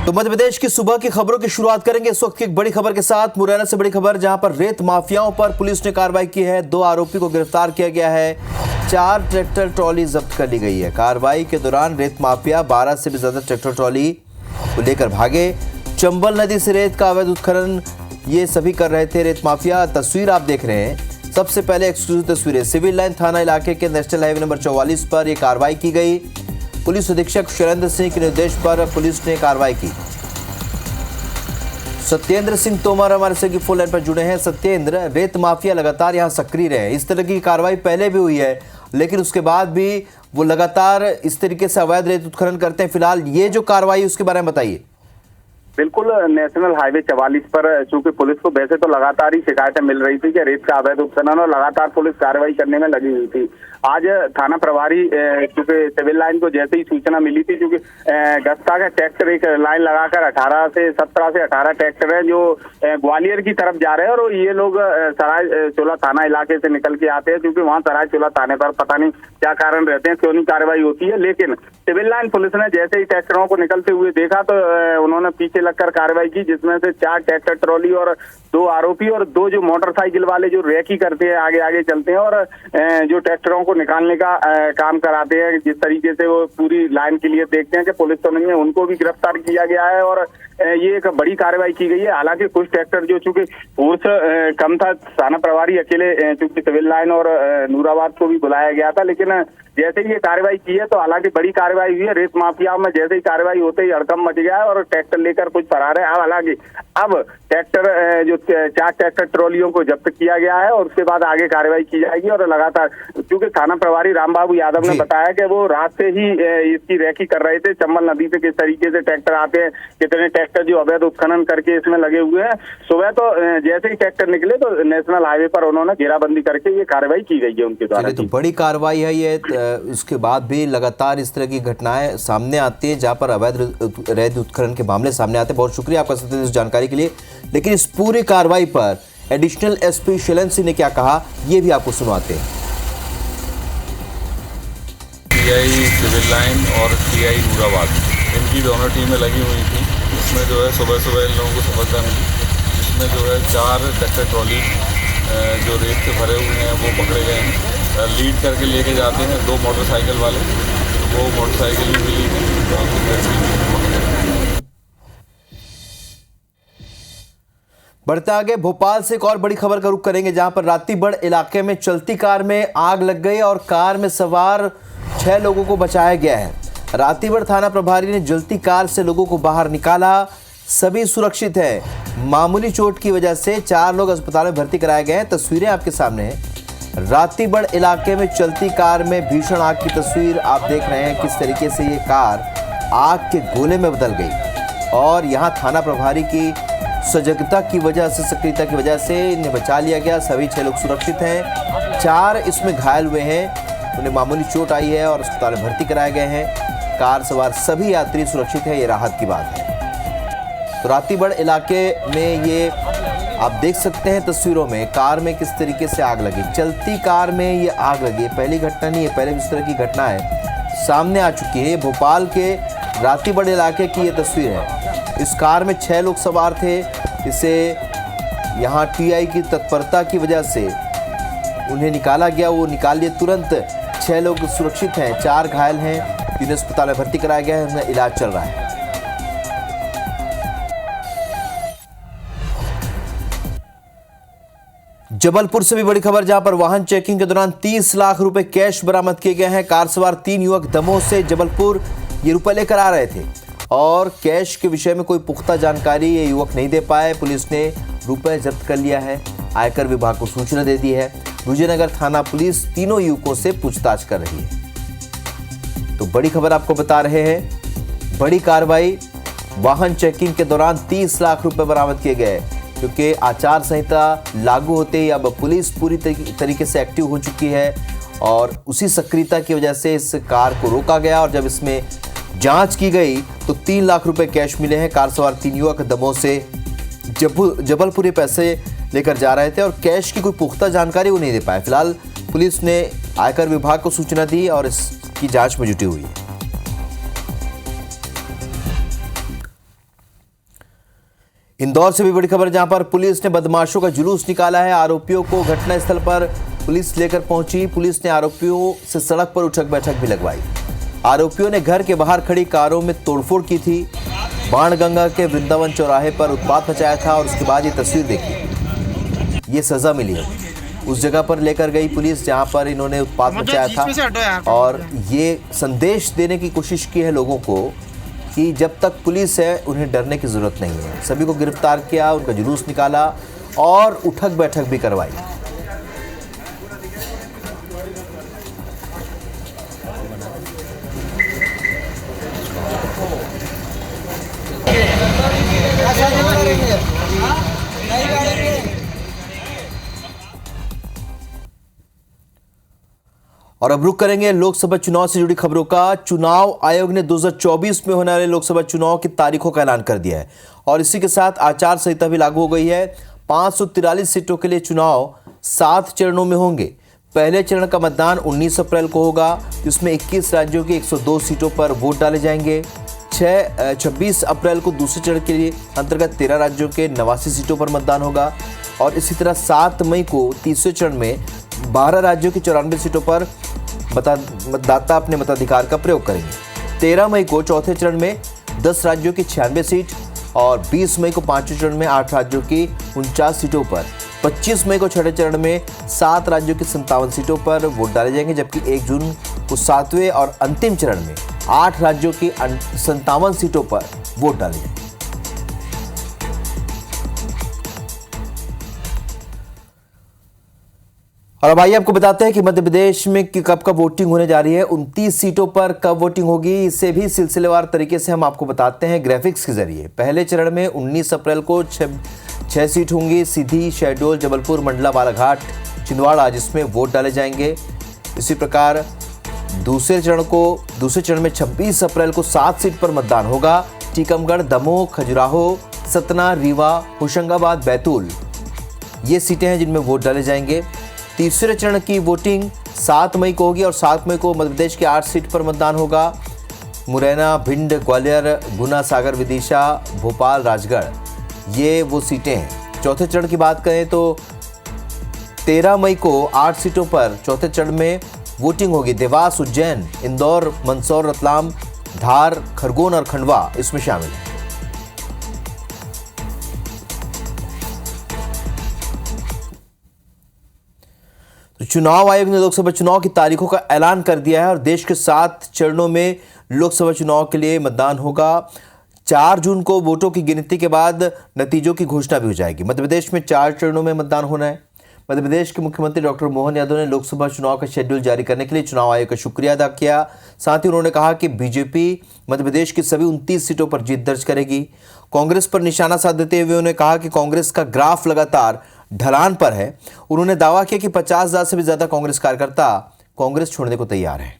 तो मध्य प्रदेश की सुबह की खबरों की शुरुआत करेंगे इस वक्त की एक बड़ी खबर के साथ। मुरैना से बड़ी खबर, जहां पर रेत माफियाओं पर पुलिस ने कार्रवाई की है। 2 आरोपी को गिरफ्तार किया गया है। 4 ट्रैक्टर ट्रॉली जब्त कर ली गई है। कार्रवाई के दौरान रेत माफिया 12 से भी ज्यादा ट्रैक्टर ट्रॉली को लेकर भागे। चंबल नदी से रेत का अवैध उत्खनन ये सभी कर रहे थे रेत माफिया। तस्वीर आप देख रहे हैं। सबसे पहले एक्सक्लूसिव तस्वीरें। सिविल लाइन थाना इलाके के नेशनल हाईवे नंबर 44 पर यह कार्रवाई की गई। पुलिस अधीक्षक शैलेंद्र सिंह के निर्देश पर पुलिस ने कार्रवाई की। सत्येंद्र सिंह तोमर हमारे से की फोन लाइन पर जुड़े हैं। सत्येंद्र, रेत माफिया लगातार यहां सक्रिय रहे। इस तरह की कार्रवाई पहले भी हुई है, लेकिन उसके बाद भी वो लगातार इस तरीके से अवैध रेत उत्खनन करते हैं। फिलहाल ये जो कार्रवाई उसके बारे में बताइए। बिल्कुल, नेशनल हाईवे 44 पर चूंकि पुलिस को वैसे तो लगातार ही शिकायतें मिल रही थी कि रेत का अवैध उत्खनन, और लगातार पुलिस कार्रवाई करने में लगी हुई थी। आज थाना प्रभारी चूंकि सिविल लाइन को जैसे ही सूचना मिली थी, क्योंकि गस्ता का ट्रैक्टर एक लाइन लगाकर 17 से 18 ट्रैक्टर है जो ग्वालियर की तरफ जा रहे हैं, और ये लोग सराय चोला थाना इलाके से निकल के आते हैं। क्योंकि वहाँ सराय चोला थाने पर पता नहीं क्या कारण रहते हैं, क्यों नहीं कार्रवाई होती है। लेकिन सिविल लाइन पुलिस ने जैसे ही ट्रैक्टरों को निकलते हुए देखा तो उन्होंने पीछे लगकर कार्रवाई की, जिसमें से 4 ट्रैक्टर ट्रॉली और 2 आरोपी और 2 जो मोटरसाइकिल वाले जो रेकी करते हैं, आगे आगे चलते हैं और जो ट्रैक्टरों को निकालने का काम कराते हैं। जिस तरीके से वो पूरी लाइन के लिए देखते हैं कि पुलिस तो नहीं है, उनको भी गिरफ्तार किया गया है और ये एक बड़ी कार्रवाई की गई है। हालांकि कुछ ट्रैक्टर जो चूंकि फोर्स कम था, थाना प्रभारी अकेले चूंकि सिविल लाइन और नूराबाद को भी बुलाया गया था, लेकिन जैसे ही ये कार्रवाई की है तो हालांकि बड़ी कार्रवाई हुई है। रेत माफियाओं में जैसे ही कार्रवाई होते ही हड़कंप मच गया है और ट्रैक्टर लेकर कुछ फरार है। हालांकि अब ट्रैक्टर जो 4 ट्रैक्टर ट्रॉलियों को जब्त किया गया है और उसके बाद आगे कार्रवाई की जाएगी। और लगातार क्योंकि थाना प्रभारी रामबाबू यादव ने बताया कि वो रात से ही इसकी रेकी कर रहे थे, चंबल नदी से किस तरीके से ट्रैक्टर आते हैं, कितने ट्रैक्टर जो अवैध उत्खनन करके इसमें लगे हुए हैं। सुबह तो जैसे ही ट्रैक्टर निकले तो नेशनल हाईवे पर उन्होंने घेराबंदी करके ये कार्रवाई की गई है उनके द्वारा। तो बड़ी कार्रवाई है ये। उसके बाद भी लगातार इस तरह की घटनाएं सामने आती है, जहां पर अवैध रेत उत्खनन के मामले सामने आते हैं। बहुत शुक्रिया आपका सत्येंद्र इस जानकारी के लिए। लेकिन इस पूरी कार्रवाई पर एडिशनल एसपी शैलेंद्र सिंह ने क्या कहा, ये भी आपको सुनवाते हैं। टीआई सिविल लाइन और टीआई नूराबाद, इनकी दोनों टीमें लगी हुई थी। इसमें जो है सुबह सुबह इन लोगों को सफलता मिली। इसमें जो है 4 ट्रैक्टर ट्रॉली जो रेत से भरे हुए हैं वो पकड़े गए हैं। लीड करके लेके जाते हैं 2 मोटरसाइकिल वाले, वो मोटरसाइकिल भी मिली है। बढ़ते आगे, भोपाल से एक और बड़ी खबर का रुख करेंगे, जहां पर रातीबड़ इलाके में चलती कार में आग लग गई और कार में सवार 6 लोगों को बचाया गया है। रातीबड़ थाना प्रभारी ने जलती कार से लोगों को बाहर निकाला। सभी सुरक्षित हैं। मामूली चोट की वजह से 4 लोग अस्पताल में भर्ती कराए गए हैं। तस्वीरें आपके सामने हैं। रातीबड़ इलाके में चलती कार में भीषण आग की तस्वीर आप देख रहे हैं। किस तरीके से ये कार आग के गोले में बदल गई और यहाँ थाना प्रभारी की सजगता की वजह से, सक्रियता की वजह से इन्हें बचा लिया गया। सभी 6 लोग सुरक्षित हैं। 4 इसमें घायल हुए हैं, उन्हें मामूली चोट आई है और अस्पताल में भर्ती कराए गए हैं। कार सवार सभी यात्री सुरक्षित हैं, ये राहत की बात है। तो रातीबड़ इलाके में ये आप देख सकते हैं तस्वीरों में, कार में किस तरीके से आग लगी। चलती कार में ये आग लगी है। पहली घटना नहीं है, पहले भी इस तरह की घटनाएं सामने आ चुकी है। ये भोपाल के रातीबड़ इलाके की ये तस्वीर है। इस कार में 6 लोग सवार थे। इसे यहाँ टीआई की तत्परता की वजह से उन्हें निकाला गया, वो निकाल लिए तुरंत। 6 लोग सुरक्षित हैं, 4 घायल हैं, जिन्हें अस्पताल में भर्ती कराया गया है, उन्हें इलाज चल रहा है। जबलपुर से भी बड़ी खबर, जहां पर वाहन चेकिंग के दौरान 30 लाख रुपए कैश बरामद किए गए हैं। कार सवार 3 युवक दमोह से जबलपुर ये रुपए लेकर आ रहे थे और कैश के विषय में कोई पुख्ता जानकारी ये युवक नहीं दे पाए। पुलिस ने रुपए जब्त कर लिया है। आयकर विभाग को सूचना दे दी है। विजयनगर थाना पुलिस तीनों युवकों से पूछताछ कर रही है। तो बड़ी खबर आपको बता रहे हैं, बड़ी कार्रवाई। वाहन चेकिंग के दौरान 30 लाख रुपए बरामद किए गए, क्योंकि आचार संहिता लागू होते ही अब पुलिस पूरी तरीके से एक्टिव हो चुकी है और उसी सक्रियता की वजह से इस कार को रोका गया। और जब इसमें जांच की गई तो 3 लाख रुपए कैश मिले हैं। कार सवार 3 युवक दमोह से जबलपुर ये पैसे लेकर जा रहे थे और कैश की कोई पुख्ता जानकारी वो नहीं दे पाए। फिलहाल पुलिस ने आयकर विभाग को सूचना दी और इसकी जांच में जुटी हुई है। इंदौर से भी बड़ी खबर, जहां पर पुलिस ने बदमाशों का जुलूस निकाला है। आरोपियों को घटनास्थल पर पुलिस लेकर पहुंची। पुलिस ने आरोपियों से सड़क पर उठक बैठक भी लगवाई। आरोपियों ने घर के बाहर खड़ी कारों में तोड़फोड़ की थी। बाणगंगा के वृंदावन चौराहे पर उत्पात मचाया था और उसके बाद ये तस्वीर देखी, ये सजा मिली है। उस जगह पर लेकर गई पुलिस जहां पर इन्होंने उत्पात मचाया था और ये संदेश देने की कोशिश की है लोगों को कि जब तक पुलिस है उन्हें डरने की जरूरत नहीं है। सभी को गिरफ्तार किया, उनका जुलूस निकाला और उठक बैठक भी करवाई। और अब रुक करेंगे लोकसभा चुनाव से जुड़ी खबरों का। चुनाव आयोग ने 2024 में होने वाले लोकसभा चुनाव की तारीखों का ऐलान कर दिया है और इसी के साथ आचार संहिता भी लागू हो गई है। 543 सीटों के लिए चुनाव 7 चरणों में होंगे। पहले चरण का मतदान 19 अप्रैल को होगा, जिसमें 21 राज्यों की 102 सीटों पर वोट डाले जाएंगे। 26 अप्रैल को दूसरे चरण के लिए अंतर्गत 13 राज्यों के 89 सीटों पर मतदान होगा और इसी तरह 7 मई को तीसरे चरण में 12 राज्यों की 94 सीटों पर मतदाता अपने मताधिकार का प्रयोग करेंगे। 13 मई को चौथे चरण में 10 राज्यों की 96 सीट और 20 मई को पांचवें चरण में 8 राज्यों की 49 सीटों पर, 25 मई को छठे चरण में 7 राज्यों की 57 सीटों पर वोट डाले जाएंगे, जबकि 1 जून को 7वें और अंतिम चरण में 8 राज्यों की 57 सीटों पर वोट डाले जाएंगे। और अब आइए आपको बताते हैं कि मध्य प्रदेश में कब कब वोटिंग होने जा रही है। 29 सीटों पर कब वोटिंग होगी, इसे भी सिलसिलेवार तरीके से हम आपको बताते हैं ग्राफिक्स के जरिए। पहले चरण में 19 अप्रैल को 6 सीट होंगी, सीधी, शहडोल, जबलपुर, मंडला, बालाघाट, छिंदवाड़ा, जिसमें वोट डाले जाएंगे। इसी प्रकार दूसरे चरण में 26 अप्रैल को 7 सीट पर मतदान होगा। टीकमगढ़, दमोह, खजुराहो, सतना, रीवा, होशंगाबाद, बैतूल, ये सीटें हैं जिनमें वोट डाले जाएंगे। तीसरे चरण की वोटिंग 7 मई को होगी और 7 मई को मध्य प्रदेश की 8 सीट पर मतदान होगा। मुरैना, भिंड, ग्वालियर, गुना, सागर, विदिशा, भोपाल, राजगढ़, ये वो सीटें हैं। चौथे चरण की बात करें तो 13 मई को 8 सीटों पर चौथे चरण में वोटिंग होगी। देवास, उज्जैन, इंदौर, मंदसौर, रतलाम, धार, खरगोन और खंडवा इसमें शामिल है। तो चुनाव आयोग ने लोकसभा चुनाव की तारीखों का ऐलान कर दिया है और देश के 7 चरणों में लोकसभा चुनाव के लिए मतदान होगा। 4 जून को वोटों की गिनती के बाद नतीजों की घोषणा भी हो जाएगी। मध्य प्रदेश में 4 चरणों में मतदान होना है। मध्य प्रदेश के मुख्यमंत्री डॉक्टर मोहन यादव ने लोकसभा चुनाव का शेड्यूल जारी करने के लिए चुनाव आयोग का शुक्रिया अदा किया। साथ ही उन्होंने कहा कि बीजेपी मध्य प्रदेश की सभी 29 सीटों पर जीत दर्ज करेगी। कांग्रेस पर निशाना साधते हुए उन्होंने कहा कि कांग्रेस का ग्राफ लगातार ढलान पर है। उन्होंने दावा किया कि 50,000 से भी ज्यादा कांग्रेस कार्यकर्ता कांग्रेस छोड़ने को तैयार हैं।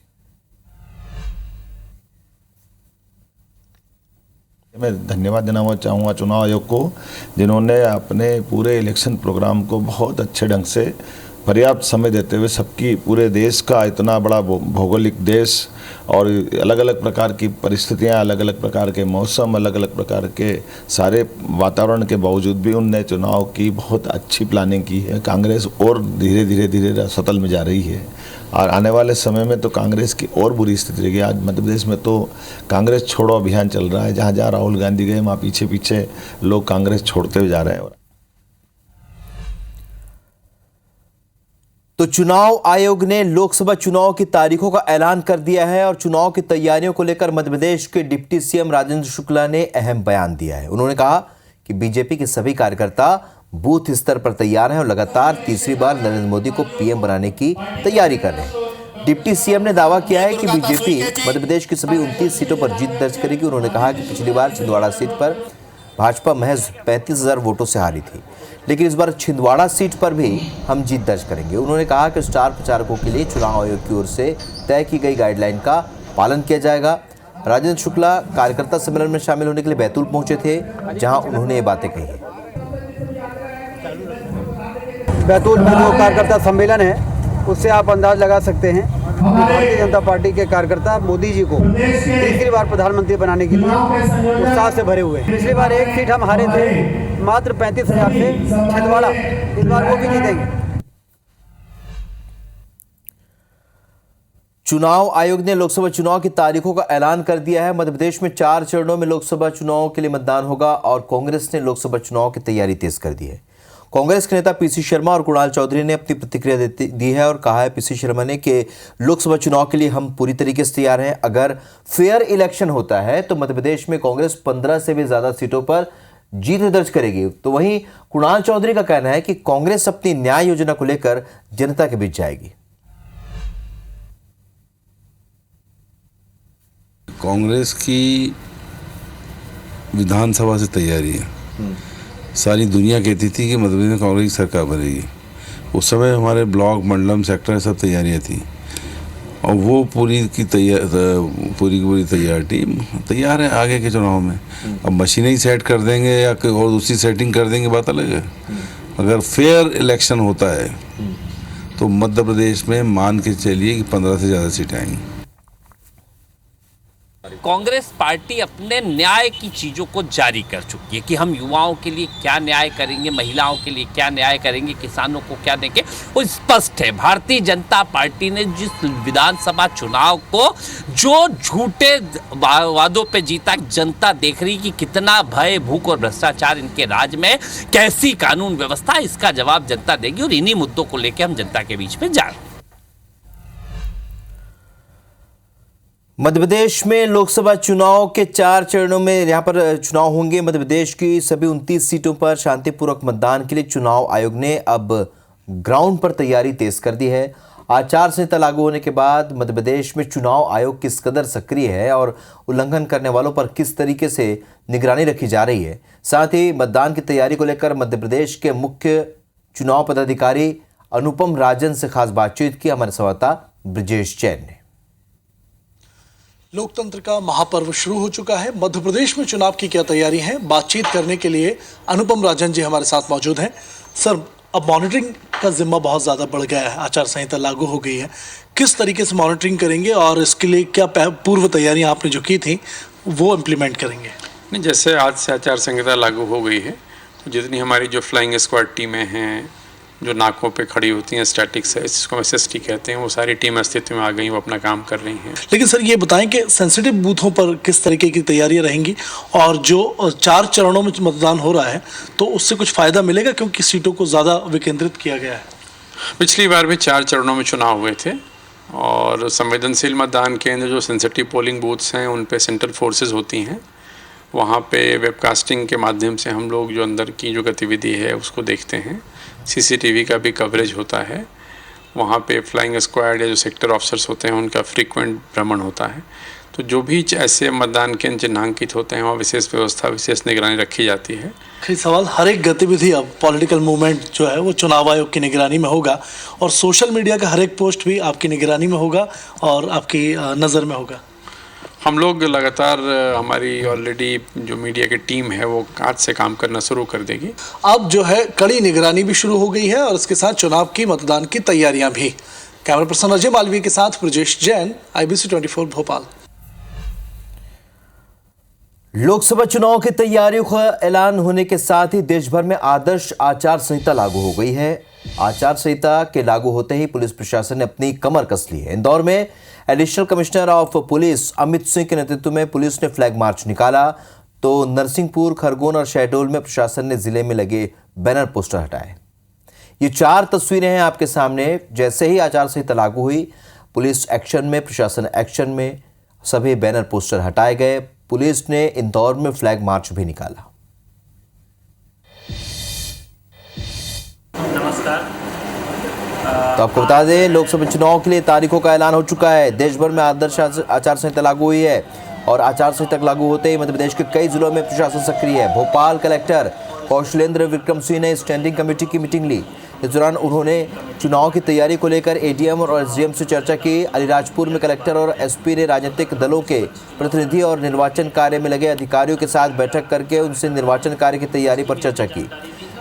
मैं धन्यवाद देना चाहूँगा चुनाव आयोग को, जिन्होंने अपने पूरे इलेक्शन प्रोग्राम को बहुत अच्छे ढंग से पर्याप्त समय देते हुए सबकी, पूरे देश का, इतना बड़ा भौगोलिक देश और अलग अलग प्रकार की परिस्थितियां, अलग अलग प्रकार के मौसम, अलग अलग प्रकार के सारे वातावरण के बावजूद भी उनने चुनाव की बहुत अच्छी प्लानिंग की है। कांग्रेस और धीरे धीरे सतल में जा रही है और आने वाले समय में तो कांग्रेस की और बुरी स्थिति रहेगी। आज मध्य प्रदेश में तो कांग्रेस छोड़ो अभियान चल रहा है। जहाँ जहाँ राहुल गांधी गए वहाँ पीछे पीछे लोग कांग्रेस छोड़ते हुए जा रहे हैं। तो चुनाव आयोग ने लोकसभा चुनाव की तारीखों का ऐलान कर दिया है और चुनाव की तैयारियों को लेकर मध्य प्रदेश के डिप्टी सीएम राजेंद्र शुक्ला ने अहम बयान दिया है। उन्होंने कहा कि बीजेपी के सभी कार्यकर्ता बूथ स्तर पर तैयार हैं और लगातार तीसरी बार नरेंद्र मोदी को पीएम बनाने की तैयारी कर रहे हैं। डिप्टी सीएम ने दावा किया है कि बीजेपी मध्य प्रदेश की सभी 29 सीटों पर जीत दर्ज करेगी। उन्होंने कहा कि पिछली बार छिंदवाड़ा सीट पर भाजपा महज 35,000 वोटों से हारी थी, लेकिन इस बार छिंदवाड़ा सीट पर भी हम जीत दर्ज करेंगे। उन्होंने कहा कि स्टार प्रचारकों के लिए चुनाव आयोग की ओर से तय की गई गाइडलाइन का पालन किया जाएगा। राजेंद्र शुक्ला कार्यकर्ता सम्मेलन में शामिल होने के लिए बैतूल पहुंचे थे, जहां उन्होंने ये बातें कही हैं। बैतूल में जो कार्यकर्ता सम्मेलन है उससे आप अंदाज लगा सकते हैं कि भारतीय जनता पार्टी के कार्यकर्ता मोदी जी को तीसरी बार प्रधानमंत्री बनाने के लिए उत्साह से भरे हुए हैं। पिछली बार एक सीट हम हारे थे मात्र 35,000 से छिंदवाड़ा, इस बार वो भी जीतेंगे। चुनाव आयोग ने लोकसभा चुनाव की तारीखों का ऐलान कर दिया है। मध्य प्रदेश में 4 चरणों में लोकसभा चुनाव के लिए मतदान होगा और कांग्रेस ने लोकसभा चुनाव की तैयारी तेज कर दी है। कांग्रेस के नेता पीसी शर्मा और कुणाल चौधरी ने अपनी प्रतिक्रिया दी है और कहा है पीसी शर्मा ने कि लोकसभा चुनाव के लिए हम पूरी तरीके से तैयार हैं। अगर फेयर इलेक्शन होता है तो मध्य प्रदेश में कांग्रेस 15 से भी ज्यादा सीटों पर जीत दर्ज करेगी। तो वहीं कुणाल चौधरी का कहना है कि कांग्रेस अपनी न्याय योजना को लेकर जनता के बीच जाएगी। कांग्रेस की विधानसभा से तैयारी है। सारी दुनिया कहती थी कि मध्य प्रदेश में कांग्रेस की सरकार बनेगी। उस समय हमारे ब्लॉक, मंडलम, सेक्टर सब तैयारियां थी और वो पूरी की पूरी तैयार टीम तैयार है आगे के चुनाव में। अब मशीनें ही सेट कर देंगे या और दूसरी सेटिंग कर देंगे, बात अलग है। अगर फेयर इलेक्शन होता है तो मध्य प्रदेश में मान के चलिए कि 15 से ज़्यादा सीटें आएंगी। कांग्रेस पार्टी अपने न्याय की चीजों को जारी कर चुकी है कि हम युवाओं के लिए क्या न्याय करेंगे, महिलाओं के लिए क्या न्याय करेंगे, किसानों को क्या देंगे, वो स्पष्ट है। भारतीय जनता पार्टी ने जिस विधानसभा चुनाव को जो झूठे वादों पे जीता, जनता देख रही कि कितना भय, भूख और भ्रष्टाचार इनके राज में, कैसी कानून व्यवस्था, इसका जवाब जनता देगी और इन्हीं मुद्दों को लेकर हम जनता के बीच में जा रहे हैं। मध्य प्रदेश में लोकसभा चुनाव के 4 चरणों में यहां पर चुनाव होंगे। मध्य प्रदेश की सभी 29 सीटों पर शांतिपूर्वक मतदान के लिए चुनाव आयोग ने अब ग्राउंड पर तैयारी तेज कर दी है। आचार संहिता लागू होने के बाद मध्य प्रदेश में चुनाव आयोग किस कदर सक्रिय है और उल्लंघन करने वालों पर किस तरीके से निगरानी रखी जा रही है, साथ ही मतदान की तैयारी को लेकर मध्य प्रदेश के मुख्य चुनाव पदाधिकारी अनुपम राजन से खास बातचीत की हमारे संवाददाता ब्रजेश जैन ने। लोकतंत्र का महापर्व शुरू हो चुका है। मध्य प्रदेश में चुनाव की क्या तैयारी है, बातचीत करने के लिए अनुपम राजन जी हमारे साथ मौजूद हैं। सर, अब मॉनिटरिंग का जिम्मा बहुत ज़्यादा बढ़ गया है, आचार संहिता लागू हो गई है, किस तरीके से मॉनिटरिंग करेंगे और इसके लिए क्या पूर्व तैयारियां आपने जो की थी वो इम्प्लीमेंट करेंगे? नहीं, जैसे आज से आचार संहिता लागू हो गई है तो जितनी हमारी जो फ्लाइंग स्क्वाड टीमें हैं, जो नाकों पे खड़ी होती हैं, स्टैटिक से जिसको SST कहते हैं, वो सारी टीम अस्तित्व में आ गई, वो अपना काम कर रही हैं। लेकिन सर ये बताएं कि सेंसिटिव बूथों पर किस तरीके की तैयारियां रहेंगी और जो 4 चरणों में मतदान हो रहा है तो उससे कुछ फ़ायदा मिलेगा क्योंकि सीटों को ज़्यादा विकेंद्रित किया गया है? पिछली बार भी 4 चरणों में चुनाव हुए थे और संवेदनशील मतदान केंद्र, जो सेंसिटिव पोलिंग बूथ्स हैं, उन पर सेंट्रल फोर्सेज होती हैं। वहाँ पे वेबकास्टिंग के माध्यम से हम लोग जो अंदर की जो गतिविधि है उसको देखते हैं। CCTV का भी कवरेज होता है। वहाँ पे फ्लाइंग स्क्वाड या जो सेक्टर ऑफिसर्स होते हैं उनका फ्रीक्वेंट भ्रमण होता है। तो जो भी ऐसे मतदान केंद्र चिन्हांकित होते हैं वहाँ विशेष व्यवस्था, विशेष निगरानी रखी जाती है। सवाल, हर एक गतिविधि अब पॉलिटिकल मूवमेंट जो है वो चुनाव आयोग की निगरानी में होगा और सोशल मीडिया का हर एक पोस्ट भी आपकी निगरानी में होगा और आपकी नज़र में होगा। हम लोग लगातार, हमारी ऑलरेडी जो मीडिया की टीम है वो आज से काम करना शुरू कर देगी। अब जो है कड़ी निगरानी भी शुरू हो गई है और इसके साथ चुनाव की, मतदान की तैयारियां भी। कैमरा पर्सन अजय मालवीय के साथ ब्रजेश जैन, IBC 24 भोपाल। लोकसभा चुनाव की तैयारियों का ऐलान होने के साथ ही देश भर में आदर्श आचार संहिता लागू हो गई है। आचार संहिता के लागू होते ही पुलिस प्रशासन ने अपनी कमर कस ली है। इंदौर में additional commissioner of police Amit Singh के नेतृत्व में पुलिस ने फ्लैग मार्च निकाला, तो नरसिंहपुर, खरगोन और शहडोल में प्रशासन ने जिले में लगे बैनर पोस्टर हटाए। ये 4 तस्वीरें हैं आपके सामने। जैसे ही आचार संहिता लागू हुई, पुलिस एक्शन में, प्रशासन एक्शन में, सभी बैनर पोस्टर हटाए गए। पुलिस ने इंदौर में फ्लैग मार्च भी निकाला। नमस्कार। तो आपको बता दें, लोकसभा चुनाव के लिए तारीखों का ऐलान हो चुका है। देश भर में आदर्श आचार संहिता लागू हुई है और आचार संहिता लागू होते ही मध्य प्रदेश के कई जिलों में प्रशासन सक्रिय है। भोपाल कलेक्टर कौशलेंद्र विक्रम सिंह ने स्टैंडिंग कमेटी की मीटिंग ली। इस दौरान उन्होंने चुनाव की तैयारी को लेकर ADM और SDM से चर्चा की। अलीराजपुर में कलेक्टर और SP ने राजनीतिक दलों के प्रतिनिधि और निर्वाचन कार्य में लगे अधिकारियों के साथ बैठक करके उनसे निर्वाचन कार्य की तैयारी पर चर्चा की।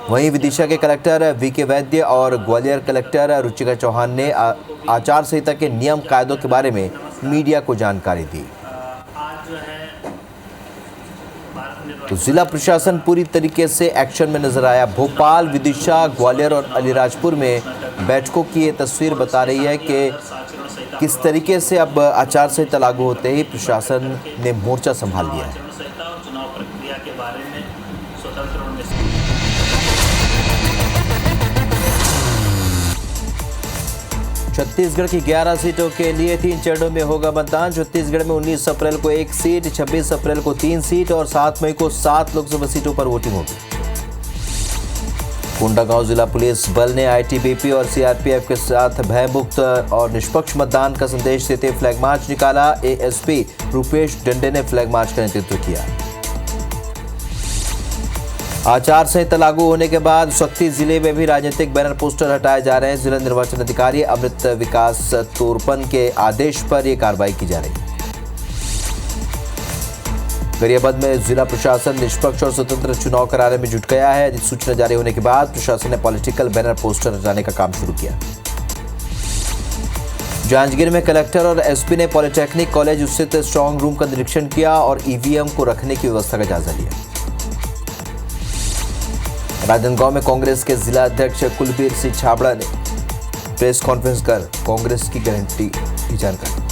वहीं विदिशा के कलेक्टर वीके वैद्य और ग्वालियर कलेक्टर रुचिका चौहान ने आचार संहिता के नियम कायदों के बारे में मीडिया को जानकारी दी। तो जिला प्रशासन पूरी तरीके से एक्शन में नजर आया। भोपाल, विदिशा, ग्वालियर और अलीराजपुर में बैठकों की ये तस्वीर बता रही है कि किस तरीके से अब आचार संहिता लागू होते ही प्रशासन ने मोर्चा संभाल लिया है। छत्तीसगढ़ की 11 सीटों के लिए 3 चरणों में होगा मतदान। छत्तीसगढ़ में 19 अप्रैल को 1 सीट, 26 अप्रैल को 3 सीट और 7 मई को 7 लोकसभा सीटों पर वोटिंग होगी। कोंडागांव जिला पुलिस बल ने आईटीबीपी और सीआरपीएफ के साथ भयमुक्त और निष्पक्ष मतदान का संदेश देते फ्लैग मार्च निकाला। एएसपी रूपेश डंडे ने फ्लैग मार्च का नेतृत्व किया। आचार संहिता लागू होने के बाद शक्ति जिले में भी राजनीतिक बैनर पोस्टर हटाए जा रहे हैं। जिला निर्वाचन अधिकारी अमृत विकास तोरपन के आदेश पर यह कार्रवाई की जा रही है। गरियाबंद में जिला प्रशासन निष्पक्ष और स्वतंत्र चुनाव कराने में जुट गया है। अधिसूचना जारी होने के बाद प्रशासन ने पॉलिटिकल बैनर पोस्टर हटाने का काम शुरू किया। जांजगीर में कलेक्टर और एसपी ने पॉलिटेक्निक कॉलेज स्थित स्ट्रांग रूम का निरीक्षण किया और ईवीएम को रखने की व्यवस्था का जायजा लिया। राजनांदगांव में कांग्रेस के जिला अध्यक्ष कुलबीर सिंह छाबड़ा ने प्रेस कॉन्फ्रेंस कर कांग्रेस की गारंटी की जानकारी।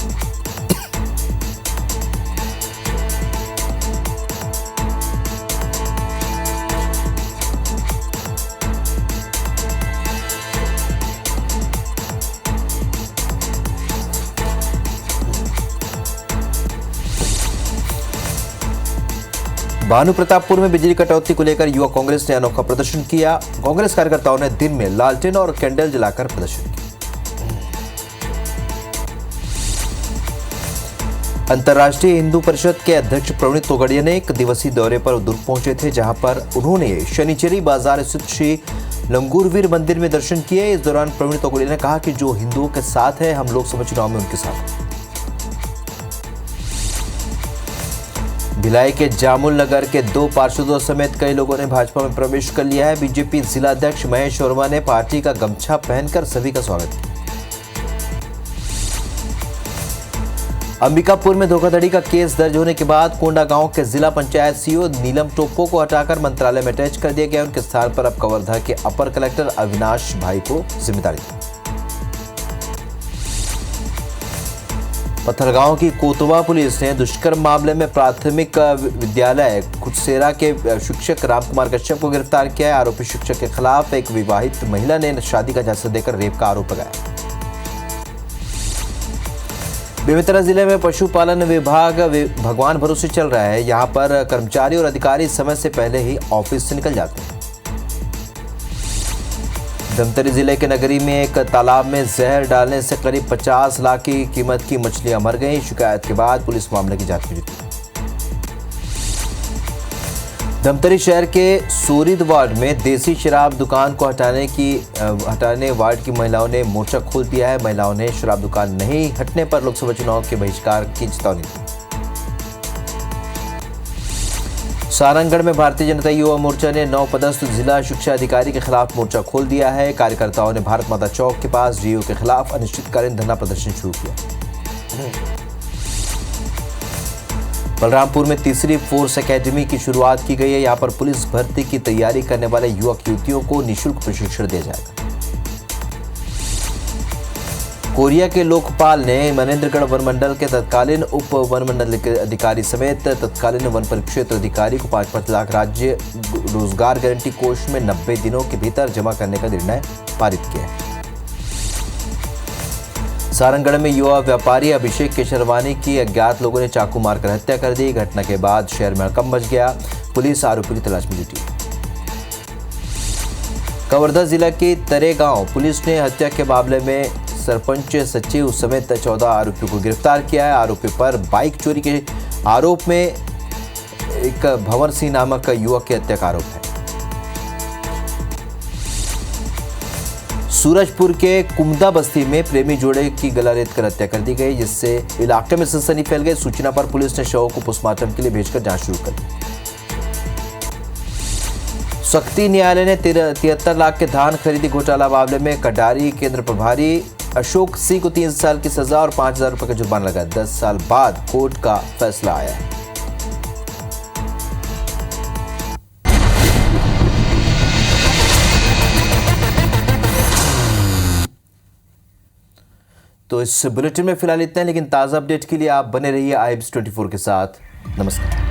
भानु प्रतापपुर में बिजली कटौती को लेकर युवा कांग्रेस ने अनोखा प्रदर्शन किया। कांग्रेस कार्यकर्ताओं ने दिन में लालटेन और कैंडल जलाकर प्रदर्शन किया। अंतर्राष्ट्रीय हिंदू परिषद के अध्यक्ष प्रवीण तोगड़िया ने 1 दिवसीय दौरे पर दुर्ग पहुंचे थे, जहां पर उन्होंने शनिचरी बाजार स्थित श्री लंगूरवीर मंदिर में दर्शन किए। इस दौरान प्रवीण तोगड़िया ने कहा कि जो हिंदुओं के साथ है, हम लोकसभा चुनाव में उनके साथ हैं। भिलाई के जामुल नगर के 2 पार्षदों समेत कई लोगों ने भाजपा में प्रवेश कर लिया है। बीजेपी जिला अध्यक्ष महेश वर्मा ने पार्टी का गमछा पहनकर सभी का स्वागत किया। अंबिकापुर में धोखाधड़ी का केस दर्ज होने के बाद कोंडागांव के जिला पंचायत सीईओ नीलम टोप्पो को हटाकर मंत्रालय में अटैच कर दिया गया। उनके स्थान पर अब कवर्धा के अपर कलेक्टर अविनाश भाई को जिम्मेदारी दी। पत्थलगांव की कोतवा पुलिस ने दुष्कर्म मामले में प्राथमिक विद्यालय खुदसेरा के शिक्षक रामकुमार कश्यप को गिरफ्तार किया है। आरोपी शिक्षक के खिलाफ एक विवाहित महिला ने शादी का झांसा देकर रेप का आरोप लगाया। बेमेतरा जिले में पशुपालन विभाग भगवान भरोसे चल रहा है। यहां पर कर्मचारी और अधिकारी समय से पहले ही ऑफिस से निकल जाते हैं। धमतरी जिले के नगरी में एक तालाब में जहर डालने से करीब 50 लाख की कीमत की मछलियां मर गईं। शिकायत के बाद पुलिस मामले की जांच में जुटी। धमतरी शहर के सूरिद वार्ड में देसी शराब दुकान को हटाने वार्ड की महिलाओं ने मोर्चा खोल दिया है। महिलाओं ने शराब दुकान नहीं हटने पर लोकसभा चुनाव के बहिष्कार की चेतावनी दी। सारंगगढ़ में भारतीय जनता युवा मोर्चा ने नवपदस्थ जिला शिक्षा अधिकारी के खिलाफ मोर्चा खोल दिया है। कार्यकर्ताओं ने भारत माता चौक के पास डीओ के खिलाफ अनिश्चितकालीन धरना प्रदर्शन शुरू किया। बलरामपुर में तीसरी फोर्स एकेडमी की शुरुआत की गई है। यहां पर पुलिस भर्ती की तैयारी करने वाले युवक युवतियों को निःशुल्क प्रशिक्षण दिया जाएगा। कोरिया के लोकपाल ने मनेन्द्रगढ़ वनमंडल के तत्कालीन उप वनमंडल के अधिकारी समेत तत्कालीन वन परिक्षेत्र अधिकारी को 5-5 लाख राज्य रोजगार गारंटी कोष में 90 दिनों के भीतर जमा करने का निर्णय पारित किया है। सारंगगढ़ में युवा व्यापारी अभिषेक केशरवानी की अज्ञात लोगों ने चाकू मारकर हत्या कर दी। घटना के बाद शहर में हड़कंप मच गया। पुलिस आरोपी की तलाश में जुटी है। कवर्धा जिला के तरेगांव पुलिस ने हत्या के मामले में सरपंच सचिव समेत 14 आरोपियों को गिरफ्तार किया है। आरोपी पर बाइक चोरी के आरोप में एक भंवर सिंह नामक युवक की हत्या का आरोप है। सूरजपुर के कुमदा बस्ती में प्रेमी जोड़े की गला रेत कर हत्या कर दी गई, जिससे इलाके में सनसनी फैल गई। सूचना पर पुलिस ने शवों को पोस्टमार्टम के लिए भेजकर जांच शुरू कर दी। सख्ती न्यायालय ने 73 लाख के धान खरीदी घोटाला मामले में कटारी केंद्र प्रभारी अशोक सिंह को 3 साल की सजा और 5,000 रुपए का जुर्माना लगाया। 10 साल बाद कोर्ट का फैसला आया। तो इस बुलेटिन में फिलहाल इतना है, लेकिन ताज़ा अपडेट के लिए आप बने रहिए IABS 24 के साथ। नमस्कार।